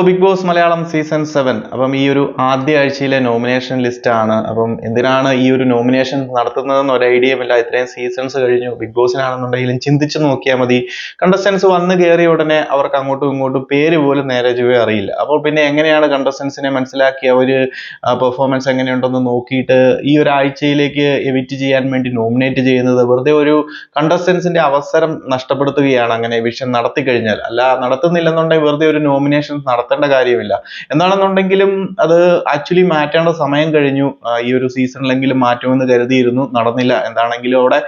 Big boss Malayalam season 7 അപ്പം ഈ ഒരു ആദ്യ ആഴ്ചയിലെ നോമിനേഷൻ ലിസ്റ്റ് ആണ്. അപ്പം എന്തിനാണ് ഈ ഒരു നോമിനേഷൻ നടത്തുന്നതെന്ന് ഒരു ഐഡിയയുമില്ല. ഇത്രയും സീസൺസ് കഴിഞ്ഞു. ബിഗ് ബോസിനാണെന്നുണ്ടെങ്കിലും ചിന്തിച്ചു നോക്കിയാൽ മതി. കണ്ടസ്റ്റൻസ് വന്ന് കയറിയ ഉടനെ അവർക്ക് അങ്ങോട്ടും ഇങ്ങോട്ടും പേര് പോലും നേരെ ചൊവ്വേ അറിയില്ല. അപ്പോൾ പിന്നെ എങ്ങനെയാണ് കണ്ടസ്റ്റൻസിനെ മനസ്സിലാക്കി അവര് പെർഫോമൻസ് എങ്ങനെയുണ്ടെന്ന് നോക്കിയിട്ട് ഈ ഒരു ആഴ്ചയിലേക്ക് എവിറ്റ് ചെയ്യാൻ വേണ്ടി നോമിനേറ്റ് ചെയ്യുന്നത്? വെറുതെ ഒരു കണ്ടസ്റ്റൻസിന്റെ അവസരം നഷ്ടപ്പെടുത്തുകയാണ് അങ്ങനെ എവിക്ഷൻ നടത്തി കഴിഞ്ഞാൽ. അല്ല, നടത്തുന്നില്ലെന്നുണ്ടെങ്കിൽ വെറുതെ ഒരു നോമിനേഷൻ നടത്തേണ്ട കാര്യമില്ല. എന്താണെന്നുണ്ടെങ്കിലും അത് ആക്ച്വലി മാറ്റേണ്ട സമയം കഴിഞ്ഞു. ഈ ഒരു സീസണിലെങ്കിലും മാറ്റുമെന്ന് കരുതിയിരുന്നു, നടന്നില്ല. എന്താണെങ്കിലും അവിടെ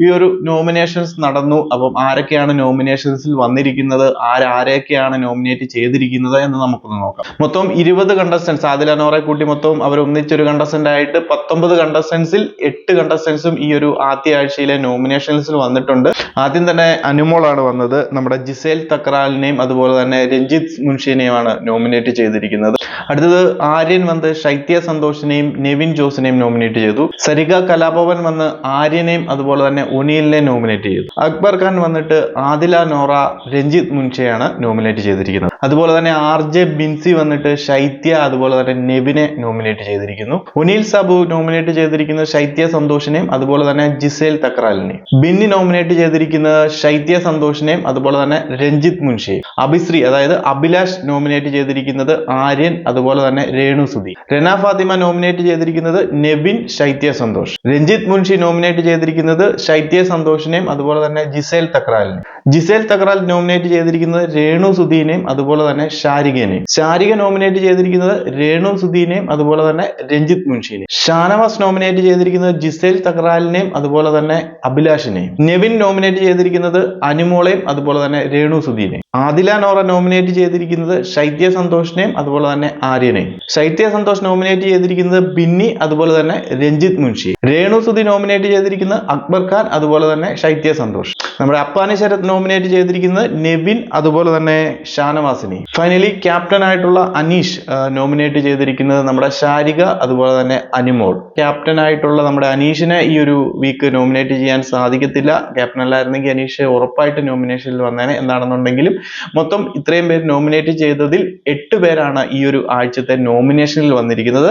ഈ ഒരു നോമിനേഷൻസ് നടന്നു. അപ്പം ആരൊക്കെയാണ് നോമിനേഷൻസിൽ വന്നിരിക്കുന്നത്, ആരൊക്കെയാണ് നോമിനേറ്റ് ചെയ്തിരിക്കുന്നത് എന്ന് നമുക്കൊന്ന് നോക്കാം. മൊത്തം 20 കണ്ടസ്റ്റൻസ്, ആദില നോറെ കൂട്ടി മൊത്തം അവർ ഒന്നിച്ചൊരു കണ്ടസ്റ്റന്റ് ആയിട്ട് 19 കണ്ടസ്റ്റൻസിൽ 8 കണ്ടസ്റ്റൻസും ഈ ഒരു ആദ്യ ആഴ്ചയിലെ നോമിനേഷൻസിൽ വന്നിട്ടുണ്ട്. ആദ്യം തന്നെ അനുമോളാണ് വന്നത്. നമ്മുടെ ജിസേൽ തക്രാലിനെയും അതുപോലെ തന്നെ രഞ്ജിത്ത് മുൻഷിനെയും നോമിനേറ്റ് ചെയ്തിരിക്കുന്നത്. അടുത്തത് ആര്യൻ വന്ന് ശൈത്യ സന്തോഷിനെയും നെവിൻ ജോസിനെയും നോമിനേറ്റ് ചെയ്തു. സരിക കലാഭവൻ വന്ന് ആര്യനെയും അതുപോലെ തന്നെ ഒനീലിനെയും നോമിനേറ്റ് ചെയ്തു. അക്ബർ ഖാൻ വന്നിട്ട് ആദില നോറ, രഞ്ജിത്ത് മുൻഷെയാണ് നോമിനേറ്റ് ചെയ്തിരിക്കുന്നത്. അതുപോലെ തന്നെ RJ ബിൻസി വന്നിട്ട് ശൈത്യ അതുപോലെ തന്നെ നെവിനെ നോമിനേറ്റ് ചെയ്തിരിക്കുന്നു. ഒനീൽ സാബു നോമിനേറ്റ് ചെയ്തിരിക്കുന്നത് ശൈത്യ സന്തോഷിനെയും അതുപോലെ തന്നെ ജിസേൽ തക്രാലിനെയും. ബിന്നി നോമിനേറ്റ് ചെയ്തിരിക്കുന്നത് ശൈത്യ സന്തോഷിനെയും അതുപോലെ തന്നെ രഞ്ജിത്ത് മുൻഷിയെയും. അഭിശ്രീ അതായത് അഭിലാഷ് നോമിനേറ്റ് ചെയ്തിരിക്കുന്നത് ആര്യൻ അതുപോലെ തന്നെ രേണു സുധി. റെന ഫാത്തിമ നോമിനേറ്റ് ചെയ്തിരിക്കുന്നത് നെവിൻ, ശൈത്യ സന്തോഷ്. രഞ്ജിത്ത് മുൻഷി നോമിനേറ്റ് ചെയ്തിരിക്കുന്നത് ശൈത്യ സന്തോഷിനെയും അതുപോലെ തന്നെ ജിസേൽ തക്രാലിനെയും. ജിസേൽ തക്രാൽ നോമിനേറ്റ് ചെയ്തിരിക്കുന്നത് രേണു സുധീനെയും അതുപോലെ തന്നെ ഷാരികനെയും. ഷാരിക നോമിനേറ്റ് ചെയ്തിരിക്കുന്നത് രേണു സുധീനെയും അതുപോലെ തന്നെ രഞ്ജിത്ത് മുൻഷിനെയും. ഷാനവാസ് നോമിനേറ്റ് ചെയ്തിരിക്കുന്നത് ജിസേൽ തക്രാലിനെയും അതുപോലെ തന്നെ അഭിലാഷിനെയും. നെവിൻ നോമിനേറ്റ് ചെയ്തിരിക്കുന്നത് അനുമോളെയും അതുപോലെ തന്നെ രേണു സുധീനെയും. ആദില നോറ നോമിനേറ്റ് ചെയ്തിരിക്കുന്നത് ശൈത്യ സന്തോഷിനെയും അതുപോലെ തന്നെ ആര്യനെയും. ശൈത്യ സന്തോഷ് നോമിനേറ്റ് ചെയ്തിരിക്കുന്നത് ബിന്നി അതുപോലെ തന്നെ രഞ്ജിത്ത് മുൻഷി. രേണു സുധി നോമിനേറ്റ് ചെയ്തിരിക്കുന്നത് അക്ബർ ഖാൻ അതുപോലെ തന്നെ ശൈത്യ സന്തോഷ്. നമ്മുടെ അപ്പാനി ശരത് നോമിനേറ്റ് ചെയ്തിരിക്കുന്നത് നെവിൻ അതുപോലെ തന്നെ ഷാനവാസിനെ. ഫൈനലി ക്യാപ്റ്റൻ ആയിട്ടുള്ള അനീഷ് നോമിനേറ്റ് ചെയ്തിരിക്കുന്നത് നമ്മുടെ ഷാരിക അതുപോലെ തന്നെ അനുമോൾ. ക്യാപ്റ്റൻ ആയിട്ടുള്ള നമ്മുടെ അനീഷിനെ ഈ ഒരു വീക്ക് നോമിനേറ്റ് ചെയ്യാൻ സാധിക്കത്തില്ല. ക്യാപ്റ്റൻ അല്ലായിരുന്നെങ്കിൽ അനീഷ് ഉറപ്പായിട്ട് നോമിനേഷനിൽ വന്നേനെ. എന്താണെന്നുണ്ടെങ്കിലും മൊത്തം ഇത്രയും പേര് നോമിനേറ്റ് ചെയ്തതിൽ 8 പേരാണ് ഈ ഒരു ആഴ്ചത്തെ നോമിനേഷനിൽ വന്നിരിക്കുന്നത്.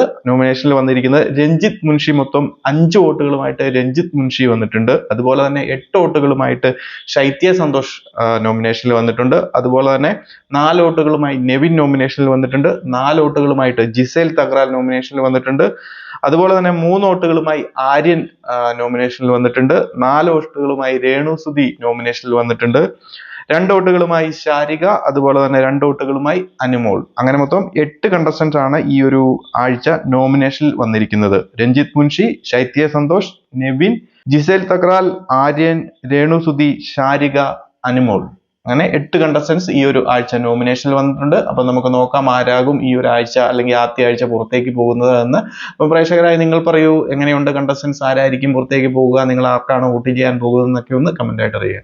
രഞ്ജിത്ത് മുൻഷി മൊത്തം 5 വോട്ടുകളുമായിട്ട് രഞ്ജിത്ത് മുൻഷി വന്നിട്ടുണ്ട്. അതുപോലെ തന്നെ 8 വോട്ടുകളുമായിട്ട് ശൈത്യ സന്തോഷ് നോമിനേഷനിൽ വന്നിട്ടുണ്ട്. അതുപോലെ തന്നെ 4 വോട്ടുകളുമായി നെവിൻ നോമിനേഷനിൽ വന്നിട്ടുണ്ട്. 4 വോട്ടുകളുമായിട്ട് ജിസേൽ തക്രാൽ നോമിനേഷനിൽ വന്നിട്ടുണ്ട്. അതുപോലെ തന്നെ 3 വോട്ടുകളുമായി ആര്യൻ നോമിനേഷനിൽ വന്നിട്ടുണ്ട്. 4 വോട്ടുകളുമായി രേണു സുധി നോമിനേഷനിൽ വന്നിട്ടുണ്ട്. 2 വോട്ടുകളുമായി ഷാരിക അതുപോലെ തന്നെ 2 വോട്ടുകളുമായി അനുമോൾ. അങ്ങനെ മൊത്തം 8 കണ്ടസ്റ്റൻസ് ആണ് ഈ ഒരു ആഴ്ച നോമിനേഷനിൽ വന്നിരിക്കുന്നത്. രഞ്ജിത്ത് മുൻഷി, ശൈത്യ സന്തോഷ്, നെവിൻ, ജിസേൽ തക്രാൽ, ആര്യൻ, രേണു സുധി, ഷാരിക, അനുമോൾ. അങ്ങനെ 8 കണ്ടസ്റ്റൻസ് ഈ ഒരു ആഴ്ച നോമിനേഷനിൽ വന്നിട്ടുണ്ട്. അപ്പൊ നമുക്ക് നോക്കാം ആരാകും ഈ ഒരു ആഴ്ച അല്ലെങ്കിൽ ആദ്യ ആഴ്ച പുറത്തേക്ക് പോകുന്നത് എന്ന്. അപ്പൊ പ്രേക്ഷകരായി നിങ്ങൾ പറയൂ, എങ്ങനെയുണ്ട് കണ്ടസ്റ്റൻസ്, ആരായിരിക്കും പുറത്തേക്ക് പോകുക, നിങ്ങൾ ആർക്കാണ് വോട്ട് ചെയ്യാൻ പോകുന്നത് എന്നൊക്കെ ഒന്ന് കമന്റ് ആയിട്ട് അറിയുക.